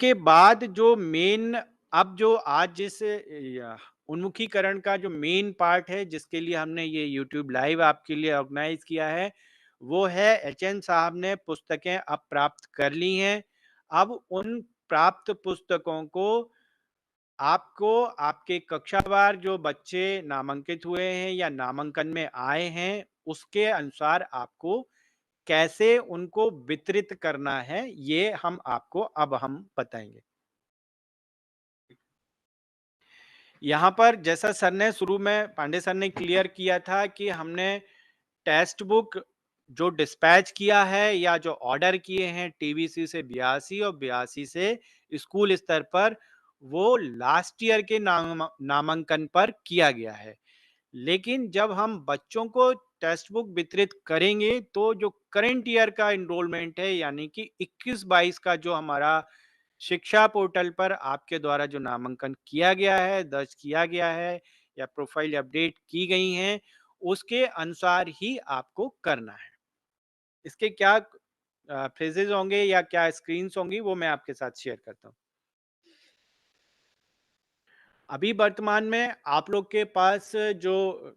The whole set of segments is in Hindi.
के बाद जो मेन अब जो आज जिस उन्मुखीकरण का जो मेन पार्ट है जिसके लिए हमने ये यूट्यूब लाइव आपके लिए ऑर्गेनाइज किया है, वो है एचएन साहब ने पुस्तकें अब प्राप्त कर ली हैं। अब उन प्राप्त पुस्तकों को आपको आपके कक्षावार जो बच्चे नामांकित हुए हैं या नामांकन में आए हैं, उसके अनुसार आपको कैसे उनको वितरित करना है, ये हम बताएँगे। यहाँ पर जैसा सर ने शुरू में पांडे सर ने क्लियर किया था कि हमने टेक्स्ट बुक जो डिस्पैच किया है या जो ऑर्डर किए हैं टीवीसी से 82 और 82 से स्कूल स्तर पर, वो लास्ट ईयर के नामांकन पर किया गया है। लेकिन जब हम बच्चों को टेक्स्ट बुक वितरित करेंगे तो जो करंट ईयर का एनरोलमेंट है यानी कि 21-22 का जो हमारा शिक्षा पोर्टल पर आपके द्वारा जो नामांकन किया गया है, दर्ज किया गया है या प्रोफाइल अपडेट की गई हैं, उसके अनुसार ही आपको करना है। इसके क्या फ़ेजेज़ होंगे या क्या स्क्रीन्स होंगी, वो मैं आपके साथ शेयर करता हूँ। अभी वर्तमान में आप लोग के पास जो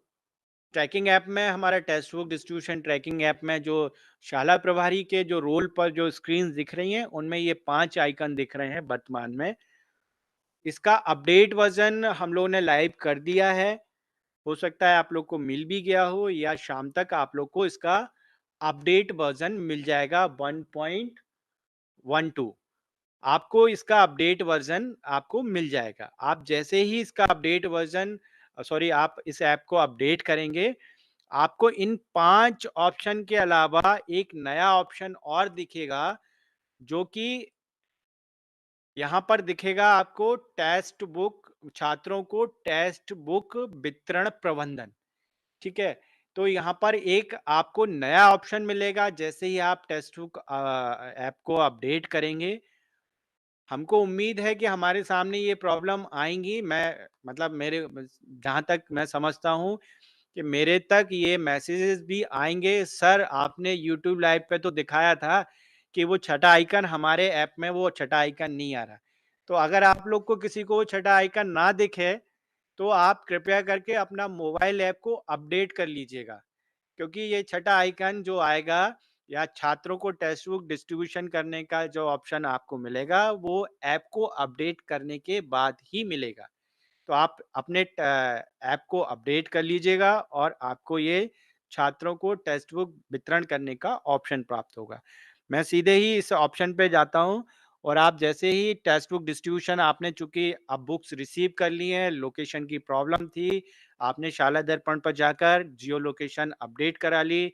ट्रैकिंग ऐप में हमारा text book distribution tracking app में जो शाला प्रभारी के जो रोल पर जो स्क्रीन्स दिख रही हैं, उनमें ये 5 आइकन दिख रहे हैं वर्तमान में। इसका अपडेट वर्ज़न हम लोगों ने लाइव कर दिया है। हो सकता है आप लोग को मिल भी गया हो या शाम तक आप लोग को इसका अपडेट वर्ज़न मिल जाएगा 1.12। आपको इसका अपडेट वर्ज़न आपको मिल जाएगा। आप जैसे ही इसका अपडेट वर्ज़न सॉरी आप इस ऐप को अपडेट करेंगे, आपको इन 5 ऑप्शन के अलावा एक नया ऑप्शन और दिखेगा, जो कि यहाँ पर दिखेगा आपको टेक्स्ट बुक छात्रों को टेक्स्ट बुक वितरण प्रबंधन, ठीक है? तो यहाँ पर एक आपको नया ऑप्शन मिलेगा जैसे ही आप टेक्स्ट बुक ऐप को अपडेट करेंगे। हमको उम्मीद है कि हमारे सामने ये प्रॉब्लम आएँगी। मैं मतलब मेरे जहाँ तक मैं समझता हूँ कि मेरे तक ये मैसेजेस भी आएँगे, सर आपने यूट्यूब लाइव पे तो दिखाया था कि वो छठा आइकन हमारे ऐप में वो छठा आइकन नहीं आ रहा। तो अगर आप लोग को किसी को वो छठा आइकन ना दिखे, तो आप कृपया करके अपना मोबाइल ऐप को अपडेट कर लीजिएगा। क्योंकि ये छठा आइकन जो आएगा या छात्रों को टेक्स्ट बुक डिस्ट्रीब्यूशन करने का जो ऑप्शन आपको मिलेगा, वो ऐप को अपडेट करने के बाद ही मिलेगा। तो आप अपने ऐप को अपडेट कर लीजिएगा और आपको ये छात्रों को टेक्स्ट बुक वितरण करने का ऑप्शन प्राप्त होगा। मैं सीधे ही इस ऑप्शन पे जाता हूँ और आप जैसे ही टेक्स्ट बुक डिस्ट्रीब्यूशन आपने चूँकि अब बुक्स रिसीव कर ली हैं, लोकेशन की प्रॉब्लम थी, आपने शाला दर्पण पर जाकर जियो लोकेशन अपडेट करा ली,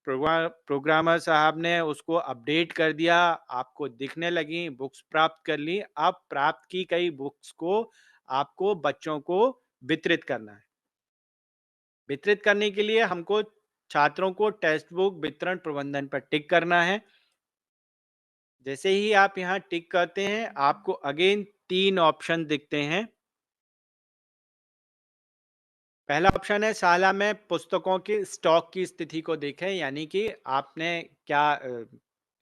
प्रोग्रामर साहब ने उसको अपडेट कर दिया, आपको दिखने लगी, बुक्स प्राप्त कर ली। अब प्राप्त की गई बुक्स को आपको बच्चों को वितरित करना है। वितरित करने के लिए हमको छात्रों को टेक्स्ट बुक वितरण प्रबंधन पर टिक करना है। जैसे ही आप यहाँ टिक करते हैं, आपको अगेन 3 ऑप्शन दिखते हैं। पहला ऑप्शन है शाला में पुस्तकों के स्टॉक की स्थिति को देखें, यानी कि आपने क्या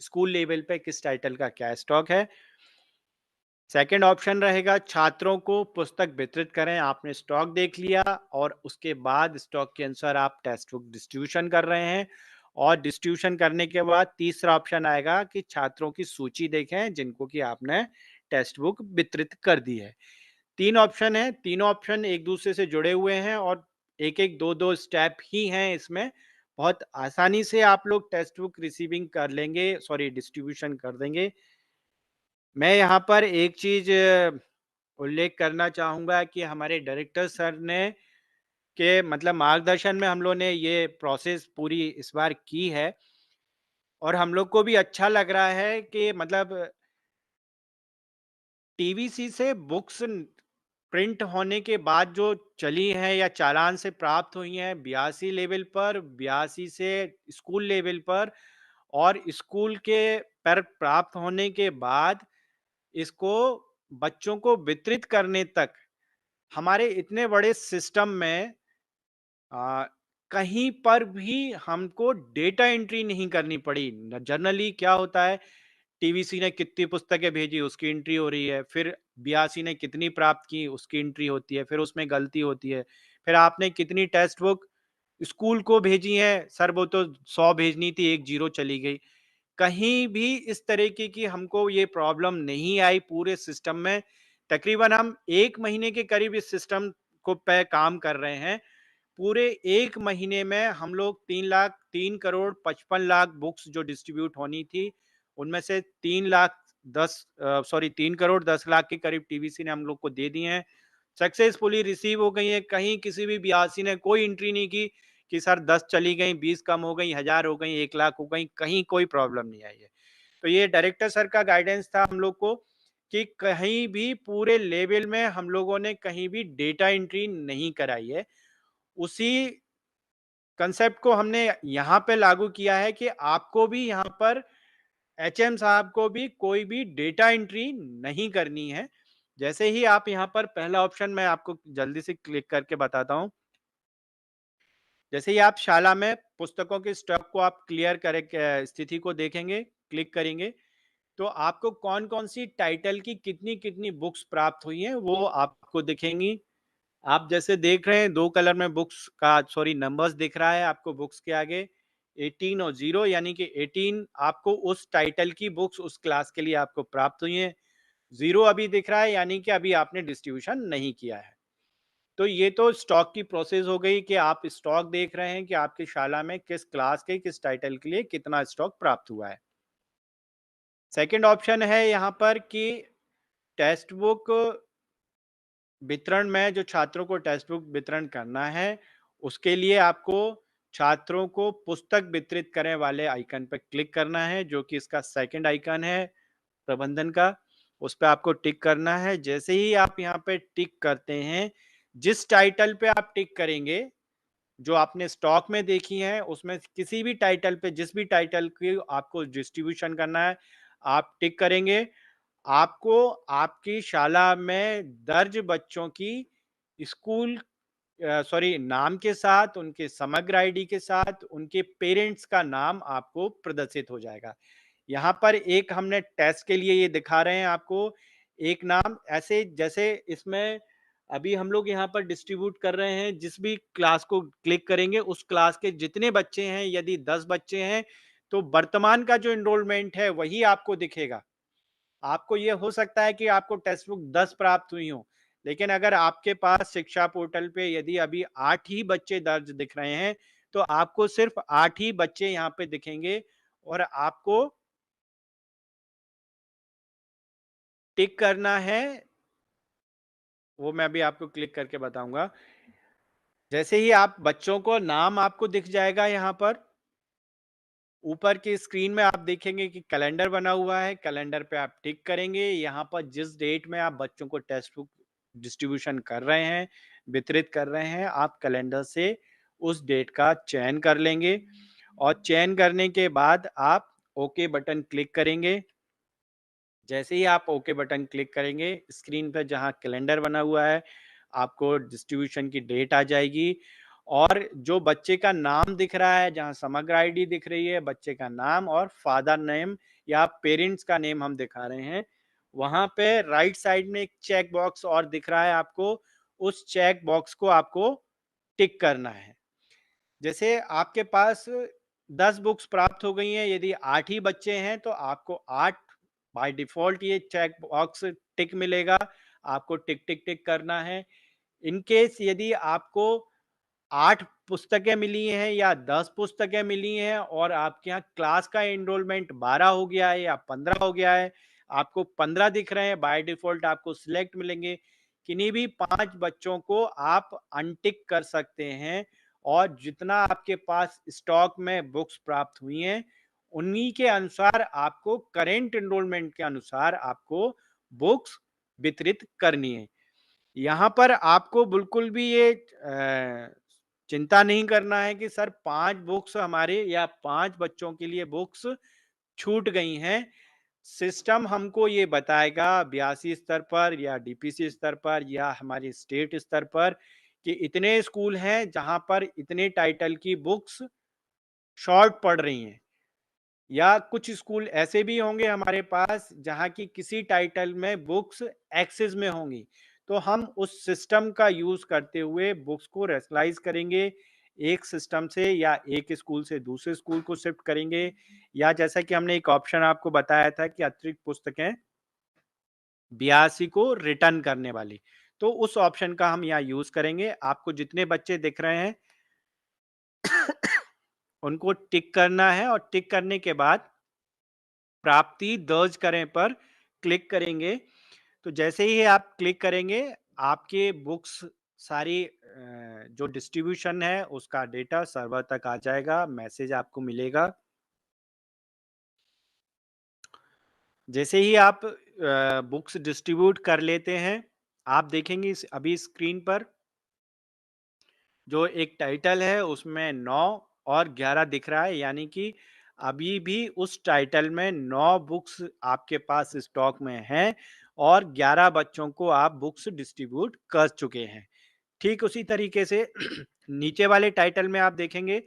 स्कूल लेवल पे किस टाइटल का क्या स्टॉक है। सेकंड ऑप्शन रहेगा छात्रों को पुस्तक वितरित करें, आपने स्टॉक देख लिया और उसके बाद स्टॉक के अनुसार आप टेक्स्ट बुक डिस्ट्रीब्यूशन कर रहे हैं और डिस्ट्रीब्यूशन करने के बाद तीसरा ऑप्शन आएगा कि छात्रों की सूची देखें जिनको कि आपने टेक्स्ट बुक वितरित कर दी है। 3 ऑप्शन हैं, तीनों ऑप्शन एक दूसरे से जुड़े हुए हैं और एक-एक 2-2 स्टेप ही हैं इसमें। बहुत आसानी से आप लोग टेक्स्ट बुक रिसीविंग कर लेंगे, सॉरी डिस्ट्रीब्यूशन कर देंगे। मैं यहाँ पर एक चीज़ उल्लेख करना चाहूँगा कि हमारे डायरेक्टर सर ने के मतलब मार्गदर्शन में हम लोग ने ये प्रोसेस पूरी इस बार की है और हम लोग को भी अच्छा लग रहा है कि मतलब टीवीसी से बुक्स प्रिंट होने के बाद जो चली हैं या चालान से प्राप्त हुई हैं 82 लेवल पर, 82 से स्कूल लेवल पर और स्कूल के पर प्राप्त होने के बाद इसको बच्चों को वितरित करने तक हमारे इतने बड़े सिस्टम में आ, कहीं पर भी हमको डेटा एंट्री नहीं करनी पड़ी। जनरली क्या होता है टीवीसी ने कितनी पुस्तकें भेजी उसकी एंट्री हो रही है, फिर बीआरसी ने कितनी प्राप्त की उसकी एंट्री होती है, फिर उसमें गलती होती है। फिर आपने कितनी टेक्स्ट बुक स्कूल को भेजी हैं, सर वो तो 100 भेजनी थी, 1 ज़ीरो चली गई। कहीं भी इस तरीके की हमको ये प्रॉब्लम नहीं आई पूरे सिस्टम में। तकरीबन हम 1 महीने के करीब इस सिस्टम को पे काम कर रहे हैं। पूरे 1 महीने में हम लोग 3 करोड़ 55 लाख बुक्स जो डिस्ट्रीब्यूट होनी थी, उनमें से 3 करोड़ 10 लाख के करीब टीवीसी ने हम लोग को दे दिए हैं। सक्सेसफुली रिसीव हो गई हैं, कहीं किसी भी बीआरसी ने कोई एंट्री नहीं की कि सर 10 चली गई, 20 कम हो गई, 1000 हो गई, 1 लाख हो गई, कहीं कोई प्रॉब्लम नहीं आई है। तो ये डायरेक्टर सर का गाइडेंस था हम लोग को कि कहीं भी पूरे लेवल में हम लोगों ने कहीं भी डेटा एंट्री नहीं कराई है। उसी कांसेप्ट को हमने यहाँ पे लागू किया है कि आपको भी यहाँ पर एचएम साहब को भी कोई भी डेटा एंट्री नहीं करनी है। जैसे ही आप यहाँ पर पहला ऑप्शन मैं आपको जल्दी से क्लिक करके बताता हूँ। जैसे ही आप शाला में पुस्तकों के स्टॉक को आप क्लियर करें स्थिति को देखेंगे, क्लिक करेंगे, तो आपको कौन-कौन सी टाइटल की कितनी-कितनी बुक्स प्राप्त हुई हैं, वो आपको दिखेंगी। आप जैसे देख रहे हैं 2 कलर में बुक्स का नंबर्स दिख रहा है आपको बुक्स के आगे 18 और 0 यानी कि 18 आपको उस टाइटल की बुक्स उस क्लास के लिए आपको प्राप्त हुई हैं। 0 अभी दिख रहा है यानी कि अभी आपने डिस्ट्रीब्यूशन नहीं किया है। तो ये तो स्टॉक की प्रोसेस हो गई कि आप स्टॉक देख रहे हैं कि आपकी शाला में किस क्लास के किस टाइटल के लिए कितना स्टॉक प्राप्त हुआ है। सेकंड ऑप्शन है यहाँ पर कि टेक्स्ट बुक वितरण में जो छात्रों को टेक्स्ट बुक वितरण करना है, उसके लिए आपको छात्रों को पुस्तक वितरित करने वाले आइकन पे क्लिक करना है, जो कि इसका सेकंड आइकन है प्रबंधन का, उस पे आपको टिक करना है। जैसे ही आप यहाँ पे टिक करते हैं, जिस टाइटल पे आप टिक करेंगे, जो आपने स्टॉक में देखी हैं, उसमें किसी भी टाइटल पे जिस भी टाइटल की आपको डिस्ट्रीब्यूशन करना है, आप टिक करेंगे। आपको आपकी शाला में दर्ज बच्चों की स्कूल नाम के साथ, उनके समग्र आईडी के साथ, उनके पेरेंट्स का नाम आपको प्रदर्शित हो जाएगा। यहाँ पर एक हमने टेस्ट के लिए ये दिखा रहे हैं आपको, एक नाम ऐसे जैसे इसमें अभी हम लोग यहाँ पर डिस्ट्रीब्यूट कर रहे हैं, जिस भी क्लास को क्लिक करेंगे, उस क्लास के जितने बच्चे हैं, यदि 10 बच्चे हैं, तो वर्तमान का जो एनरोलमेंट है, वही आपको दिखेगा। आपको ये हो सकता है कि आपको टेक्स्ट बुक 10 प्राप्त हुई हों, लेकिन अगर आपके पास शिक्षा पोर्टल पे यदि अभी 8 ही बच्चे दर्ज दिख रहे हैं, तो आपको सिर्फ़ 8 ही बच्चे यहाँ पे दिखेंगे और आपको टिक करना है, वो मैं अभी आपको क्लिक करके बताऊँगा। जैसे ही आप बच्चों को नाम आपको दिख जाएगा यहाँ पर, ऊपर की स्क्रीन में आप देखेंगे कि कैलेंडर बना हुआ है, कैलेंडर पे आप टिक करेंगे, यहाँ पर जिस डेट में आप बच्चों को टेक्स्ट बुक डिस्ट्रीब्यूशन कर रहे हैं, वितरित कर रहे हैं, आप कैलेंडर से उस डेट का चयन कर लेंगे और चयन करने के बाद आप ओके बटन क्लिक करेंगे। जैसे ही आप ओके बटन क्लिक करेंगे, स्क्रीन पे जहाँ कैलेंडर बना हुआ है, आपको डिस्ट्रीब्यूशन की डेट आ जाएगी और जो बच्चे का नाम दिख रहा है, जहाँ समग्र आईडी दिख रही है, बच्चे का नाम और फादर नेम या पेरेंट्स का नेम हम दिखा रहे हैं, वहाँ पे राइट साइड में एक चेक बॉक्स और दिख रहा है आपको, उस चेक बॉक्स को आपको टिक करना है। जैसे आपके पास 10 बुक्स प्राप्त हो गई हैं, यदि 8 ही बच्चे हैं, तो आपको 8 बाय डिफ़ॉल्ट ये चेक बॉक्स टिक मिलेगा, आपको टिक, टिक, टिक करना है। इन केस यदि आपको 8 पुस्तकें मिली हैं या 10 पुस्तकें मिली हैं और आपके यहाँ क्लास का एनरोलमेंट 12 हो गया है या 15 हो गया है, आपको 15 दिख रहे हैं, बाय डिफ़ॉल्ट आपको सिलेक्ट मिलेंगे। किन्हीं भी 5 बच्चों को आप अनटिक कर सकते हैं और जितना आपके पास स्टॉक में बुक्स प्राप्त हुई हैं, उन्हीं के अनुसार आपको करेंट एनरोलमेंट के अनुसार आपको बुक्स वितरित करनी है। यहाँ पर आपको बिल्कुल भी ये चिंता नहीं करना है कि सर 5 बुक्स हमारे या 5 बच्चों के लिए बुक्स छूट गई हैं। सिस्टम हमको ये बताएगा 82 स्तर पर या डीपीसी स्तर पर या हमारे स्टेट स्तर पर कि इतने स्कूल हैं जहाँ पर इतने टाइटल की बुक्स शॉर्ट पड़ रही हैं। या कुछ स्कूल ऐसे भी होंगे हमारे पास जहाँ की किसी टाइटल में बुक्स एक्सेस में होंगी। तो हम उस सिस्टम का यूज़ करते हुए बुक्स को रैशनलाइज़ करेंगे, एक सिस्टम से या एक स्कूल से दूसरे स्कूल को शिफ्ट करेंगे, या जैसा कि हमने एक ऑप्शन आपको बताया था कि अतिरिक्त पुस्तकें 82 को रिटर्न करने वाली। तो उस ऑप्शन का हम यहाँ यूज़ करेंगे। आपको जितने बच्चे दिख रहे हैं उनको टिक करना है और टिक करने के बाद प्राप्ति दर्ज करें पर क्लिक करेंगे। तो जैसे ही आप क्लिक करेंगे, आपके बुक्स सारी जो डिस्ट्रीब्यूशन है उसका डेटा सर्वर तक आ जाएगा, मैसेज आपको मिलेगा। जैसे ही आप बुक्स डिस्ट्रीब्यूट कर लेते हैं, आप देखेंगे अभी स्क्रीन पर जो एक टाइटल है उसमें 9 और 11 दिख रहा है, यानी कि अभी भी उस टाइटल में 9 बुक्स आपके पास स्टॉक में हैं और 11 बच्चों को आप बुक्स डिस्ट्रीब्यूट कर चुके हैं। ठीक उसी तरीके से नीचे वाले टाइटल में आप देखेंगे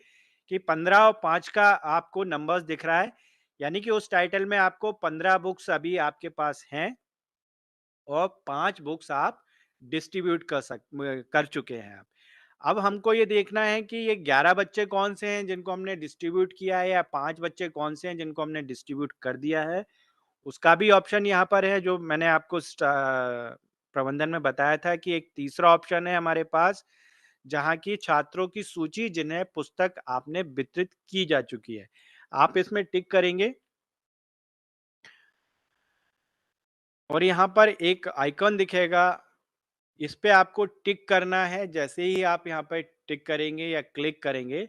कि 15 और 5 का आपको नंबर्स दिख रहा है, यानी कि उस टाइटल में आपको 15 बुक्स अभी आपके पास हैं और 5 बुक्स आप डिस्ट्रीब्यूट कर चुके हैं आप। अब हमको ये देखना है कि ये 11 बच्चे कौन से हैं जिनको हमने डिस्ट्रीब्यूट किया है, या 5 बच्चे कौन से हैं जिनको हमने डिस्ट्रीब्यूट कर दिया है। उसका भी ऑप्शन यहाँ पर है, जो मैंने आपको प्रबंधन में बताया था कि एक तीसरा ऑप्शन है हमारे पास, जहाँ की छात्रों की सूची जिन्हें पुस्तक आपने वितरित की जा चुकी है। आप इसमें टिक करेंगे और यहाँ पर एक आइकॉन दिखेगा, इस पे आपको टिक करना है। जैसे ही आप यहाँ पे टिक करेंगे या क्लिक करेंगे,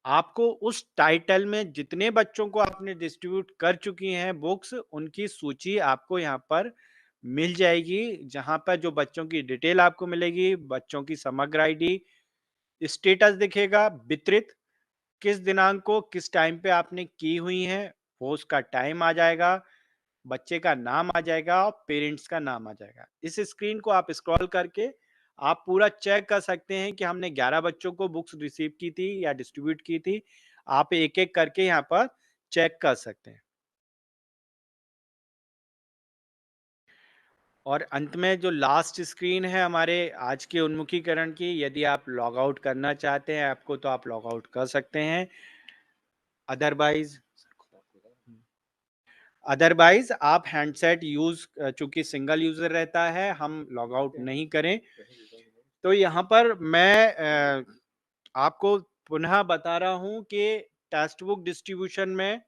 आपको उस टाइटल में जितने बच्चों को आपने डिस्ट्रीब्यूट कर चुकी हैं बुक्स, उनकी सूची आपको यहाँ पर मिल जाएगी, जहाँ पर जो बच्चों की डिटेल आपको मिलेगी, बच्चों की समग्र आईडी, स्टेटस दिखेगा, वितरित, किस दिनांक को किस टाइम पे आपने की हुई हैं, वो उसका टाइम आ जाएगा, बच्चे का नाम आ जाएगा और पेरेंट्स का नाम आ जाएगा। इस स्क्रीन को आप स्क्रॉल करके आप पूरा चेक कर सकते हैं कि हमने 11 बच्चों को बुक्स रिसीव की थी या डिस्ट्रीब्यूट की थी। आप एक-एक करके यहाँ पर चेक कर सकते हैं। और अंत में जो लास्ट स्क्रीन है हमारे आज के उन्मुखीकरण की, यदि आप लॉग आउट करना चाहते हैं ऐप को, तो आप लॉग आउट कर सकते हैं। अदरवाइज़ अदरवाइज़ आप हैंडसेट चूँकि सिंगल यूज़र रहता है, हम लॉग आउट नहीं करें। तो यहाँ पर मैं आपको पुनः बता रहा हूँ कि टेक्स्ट बुक डिस्ट्रीब्यूशन में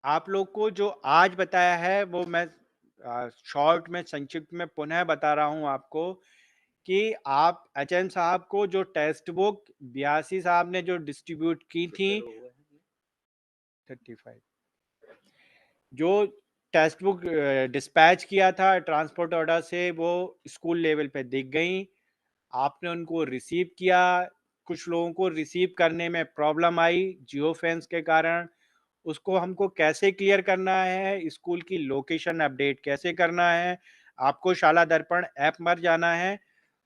आप लोग को जो आज बताया है वो मैं शॉर्ट में संक्षिप्त में पुनः बता रहा हूँ आपको कि आप एचएम साहब को जो टेक्स्ट बुक 82 साहब ने जो डिस्ट्रीब्यूट की थी 35 जो टेक्स्ट बुक डिस्पैच किया था ट्रांसपोर्ट ऑर्डर से, वो स्कूल लेवल पे दिख गई। आपने उनको रिसीव किया, कुछ लोगों को रिसीव करने में प्रॉब्लम आई जियो फैंस के कारण, उसको हमको कैसे क्लियर करना है, स्कूल की लोकेशन अपडेट कैसे करना है, आपको शाला दर्पण ऐप पर जाना है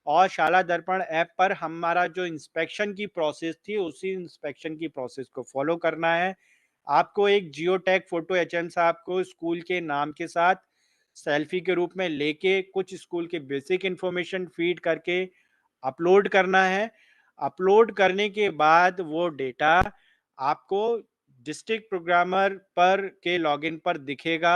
और शाला दर्पण ऐप पर हमारा जो इंस्पेक्शन की प्रोसेस थी, उसी इंस्पेक्शन की प्रोसेस को फॉलो करना है। आपको एक जियो टैग फोटो एचएम साहब को स्कूल के नाम के साथ सेल्फी के रूप में लेके कुछ स्कूल के बेसिक इंफॉर्मेशन फीड करके अपलोड करना है। अपलोड करने के बाद वो डेटा आपको डिस्ट्रिक्ट प्रोग्रामर पर के लॉगिन पर दिखेगा।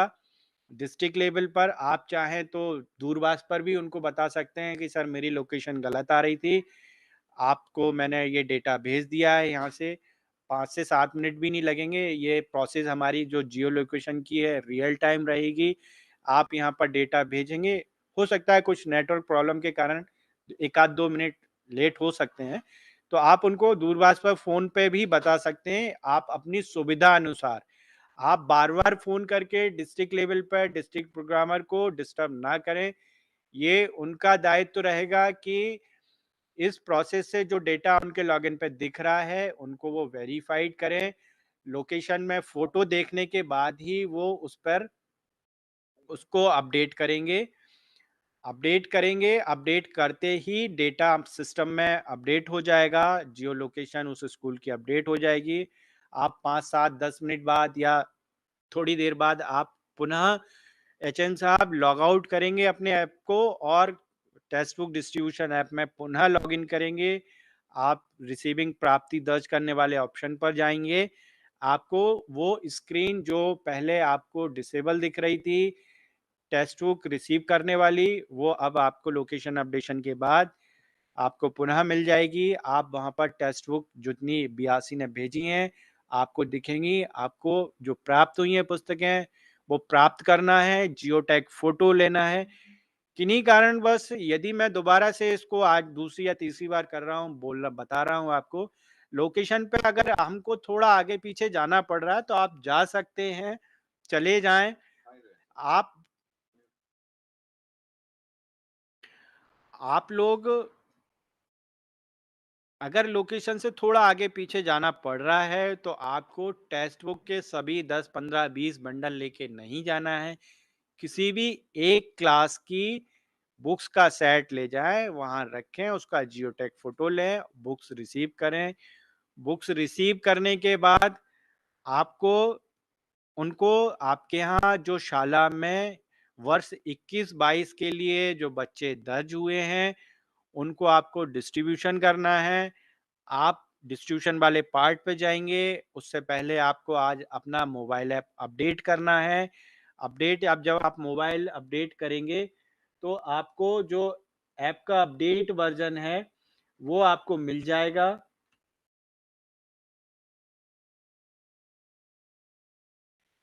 डिस्ट्रिक्ट लेवल पर आप चाहें तो दूरभाष पर भी उनको बता सकते हैं कि सर मेरी लोकेशन गलत आ रही थी, आपको मैंने ये डेटा भेज दिया है यहाँ से। 5 से 7 मिनट भी नहीं लगेंगे, ये प्रोसेस हमारी जो जियो लोकेशन की है रियल टाइम रहेगी। आप यहाँ पर डेटा भेजेंगे, हो सकता है कुछ नेटवर्क प्रॉब्लम के कारण 1 आध 2 मिनट लेट हो सकते हैं, तो आप उनको दूरभाष पर फ़ोन पे भी बता सकते हैं। आप अपनी सुविधा अनुसार, आप बार-बार फ़ोन करके डिस्ट्रिक्ट लेवल पर डिस्ट्रिक्ट प्रोग्रामर को डिस्टर्ब ना करें। ये उनका दायित्व रहेगा कि इस प्रोसेस से जो डेटा उनके लॉगिन पे दिख रहा है, उनको वो वेरीफाइड करें। लोकेशन में फ़ोटो देखने के बाद ही वो उस पर उसको अपडेट करेंगे, अपडेट करते ही डेटा सिस्टम में अपडेट हो जाएगा, जियो लोकेशन उस स्कूल की अपडेट हो जाएगी। आप 5, 7, 10 मिनट बाद या थोड़ी देर बाद आप पुनः एचएन साहब लॉग आउट करेंगे अपने ऐप को और टेक्स्ट बुक डिस्ट्रीब्यूशन ऐप में पुनः लॉगिन करेंगे। आप रिसीविंग प्राप्ति दर्ज करने वाले ऑप्शन पर जाएँगे। आपको वो स्क्रीन जो पहले आपको डिसेबल दिख रही थी, टेक्स्ट बुक रिसीव करने वाली, वो अब आपको लोकेशन अपडेशन के बाद आपको पुनः मिल जाएगी। आप वहाँ पर टेक्स्ट बुक जितनी 82 ने भेजी हैं, आपको दिखेंगी। आपको जो प्राप्त हुई हैं पुस्तकें, वो प्राप्त करना है, जियो टैग फ़ोटो लेना है। किन्हीं कारणवश यदि मैं दोबारा से इसको आज दूसरी या तीसरी बार कर रहा हूँ, बता रहा हूँ आपको, लोकेशन पे अगर हमको थोड़ा आगे-पीछे जाना पड़ रहा है, तो आप जा सकते हैं, चले जाएँ। आप आप लोग अगर लोकेशन से थोड़ा आगे पीछे जाना पड़ रहा है तो आपको टेक्स्ट बुक के सभी 10, 15, 20 बंडल लेके नहीं जाना है। किसी भी एक क्लास की बुक्स का सेट ले जाएँ, वहाँ रखें, उसका जियोटैग फ़ोटो लें, बुक्स रिसीव करें। बुक्स रिसीव करने के बाद आपको उनको आपके यहाँ जो शाला में वर्ष 21-22 के लिए जो बच्चे दर्ज हुए हैं, उनको आपको डिस्ट्रीब्यूशन करना है। आप डिस्ट्रीब्यूशन वाले पार्ट पे जाएँगे, उससे पहले आपको आज अपना मोबाइल ऐप अपडेट करना है। अपडेट अब जब आप मोबाइल अपडेट करेंगे, तो आपको जो ऐप का अपडेट वर्ज़न है, वो आपको मिल जाएगा।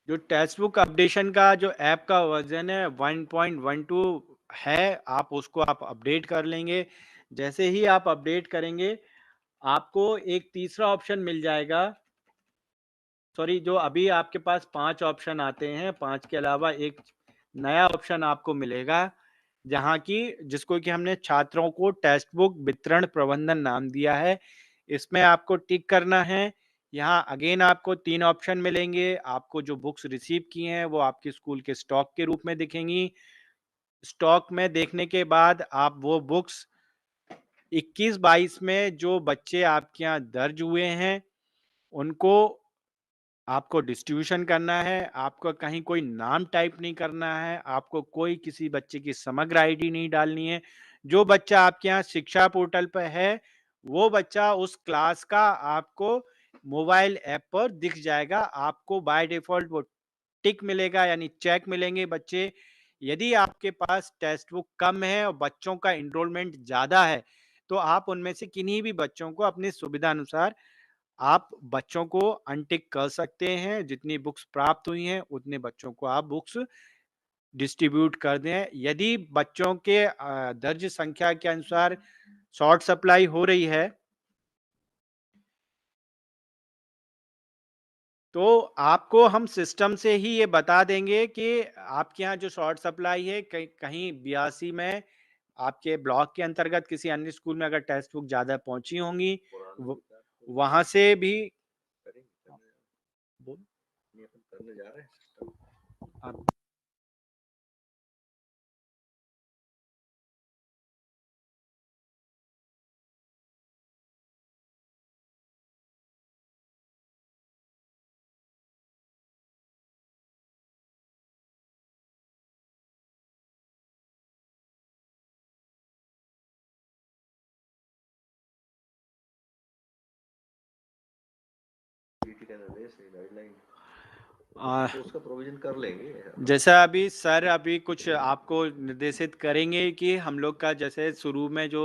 जो टेक्स्ट बुक अपडेशन का जो ऐप का वर्ज़न है 1.12 है, आप अपडेट कर लेंगे। जैसे ही आप अपडेट करेंगे, आपको एक तीसरा ऑप्शन मिल जाएगा। सॉरी, जो अभी आपके पास 5 ऑप्शन आते हैं, 5 के अलावा एक नया ऑप्शन आपको मिलेगा, जहाँ की जिसको कि हमने छात्रों को टेक्स्ट बुक वितरण प्रबंधन नाम दिया है। इसमें आपको टिक करना है। यहाँ अगेन आपको 3 ऑप्शन मिलेंगे। आपको जो बुक्स रिसीव की हैं, वो आपके स्कूल के स्टॉक के रूप में दिखेंगी। स्टॉक में देखने के बाद आप वो बुक्स 21-22 में जो बच्चे आपके यहाँ दर्ज हुए हैं, उनको आपको डिस्ट्रीब्यूशन करना है, आपको कहीं कोई नाम टाइप नहीं करना है, आपको कोई किसी बच्चे की समग्र आईडी नहीं डालनी है। जो बच्चा आपके यहाँ शिक्षा पोर्टल पे है, वो बच्चा उस क्लास का आपको मोबाइल ऐप पर दिख जाएगा। आपको बाय डिफ़ॉल्ट वो टिक मिलेगा यानी चेक मिलेंगे बच्चे। यदि आपके पास टेक्स्ट बुक कम है और बच्चों का एनरोलमेंट ज़्यादा है, तो आप उनमें से किन्हीं भी बच्चों को अपनी सुविधा अनुसार आप बच्चों को अनटिक कर सकते हैं। जितनी बुक्स प्राप्त हुई हैं, उतने बच्चों को आप बुक्स डिस्ट्रीब्यूट कर दें। यदि बच्चों के दर्ज संख्या के अनुसार शॉर्ट सप्लाई हो रही है, तो आपको हम सिस्टम से ही ये बता देंगे कि आपके यहाँ जो शॉर्ट सप्लाई है, कहीं 82 में आपके ब्लॉक के अंतर्गत किसी अन्य स्कूल में अगर टेक्स्ट बुक ज़्यादा पहुँची होंगी, व वहाँ से भी बोल आप आ, तो उसका प्रोविजन कर लेंगे। जैसा अभी सर अभी कुछ आपको निर्देशित करेंगे कि हम लोग का जैसे शुरू में जो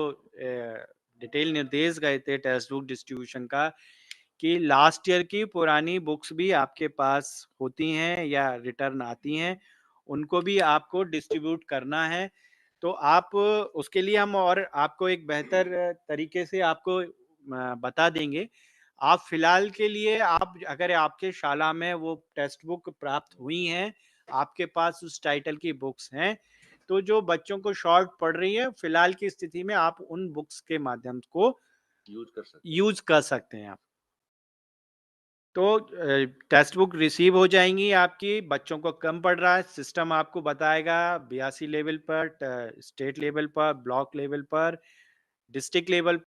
डिटेल निर्देश गए थे टेक्स्ट बुक डिस्ट्रीब्यूशन का, कि लास्ट ईयर की पुरानी बुक्स भी आपके पास होती हैं या रिटर्न आती हैं, उनको भी आपको डिस्ट्रीब्यूट करना है। तो आप उसके लिए हम और आपको एक बेहतर तरीके से आपको बता देंगे। आप फिलहाल के लिए आप अगर आपके शाला में वो टेक्स्ट बुक प्राप्त हुई हैं, आपके पास उस टाइटल की बुक्स हैं, तो जो बच्चों को शॉर्ट पड़ रही है, फिलहाल की स्थिति में आप उन बुक्स के माध्यम को यूज कर सकते हैं। यूज़ कर सकते हैं आप। तो टेक्स्ट बुक रिसीव हो जाएँगी आपकी, बच्चों को कम पड़ रहा है, सिस्टम आपको बताएगा 82 लेवल पर, स्टेट लेवल पर, ब्लॉक लेवल पर, डिस्ट्रिक्ट लेवल